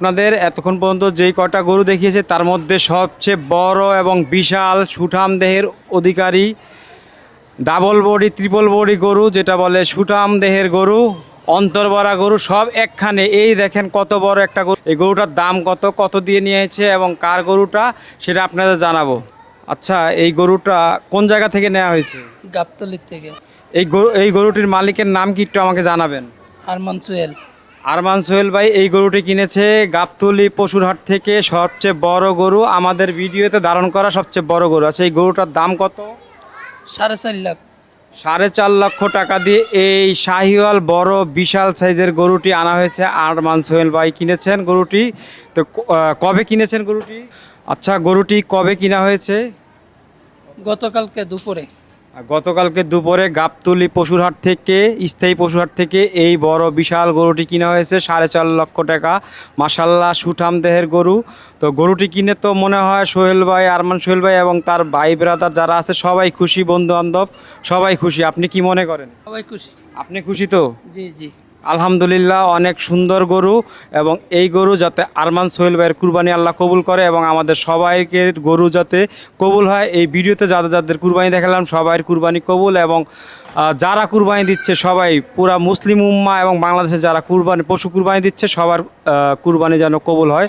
আপনাদের এতক্ষণ পর্যন্ত যেই কটা গরু দেখিয়েছে তার মধ্যে সবচেয়ে বড় এবং বিশাল সুঠাম দেহের অধিকারী ডাবল বডি ট্রিপল বডি গরু, যেটা বলে সুঠাম দেহের গরু, অন্তর্বরা গরু, সব একখানে। এই দেখেন কত বড় একটা গরু। এই গরুটার দাম কত, কত দিয়ে নিয়েছে এবং কার গরুটা সেটা আপনাদের জানাবো। আচ্ছা, এই গরুটা কোন জায়গা থেকে নেওয়া হয়েছে? গাবতলির থেকে। এই গরুটির মালিকের নাম কি একটু আমাকে জানাবেন? আরমান সোহেল। আরমান সোহেল ভাই এই গরুটি কিনেছে গাবতলী পশুরহাট থেকে। সবচেয়ে বড় গরু, আমাদের ভিডিওতে ধারণ করা সবচেয়ে বড় গরু। আচ্ছা, এই গরুটার দাম কত? 4.5 লাখ। 4.5 লক্ষ টাকা দিয়ে এই শাহিওয়াল বড় বিশাল সাইজের গরুটি আনা হয়েছে। আরমান সোহেল ভাই কিনেছেন গরুটি। তো কবে কিনেছেন গরুটি? আচ্ছা, গরুটি কবে কিনা হয়েছে? গতকালকে দুপুরে। গতকালকে দুপুরে গাবতলী পশুরহাট থেকে, স্থায়ী পশুরহাট থেকে এই বড় বিশাল গরুটি কিনা হয়েছে 4.5 লক্ষ টাকা। মাশাল্লাহ, সুঠাম দেহের গরু। তো গরুটি কিনে তো মনে হয় সোহেল ভাই, আরমান সোহেল ভাই এবং তার ভাই ব্রাদার যারা আছে সবাই খুশি, বন্ধু বান্ধব সবাই খুশি। আপনি কি মনে করেন? সবাই খুশি। আপনি খুশি তো? জি জি। আলহামদুলিল্লাহ, অনেক সুন্দর গরু। এবং এই গরু যাতে আরমান সোহেল ভাইয়ের কুরবানি আল্লাহ কবুল করে এবং আমাদের সবাইকে গরু যাতে কবুল হয়। এই ভিডিওতে যাদের যাদের কুরবানি দেখালাম সবাইয়ের কুরবানি কবুল, এবং যারা কুরবানি দিচ্ছে সবাই, পুরা মুসলিম উম্মাহ এবং বাংলাদেশে যারা কুরবানি পশু কুরবানি দিচ্ছে সবার কুরবানি যেন কবুল হয়।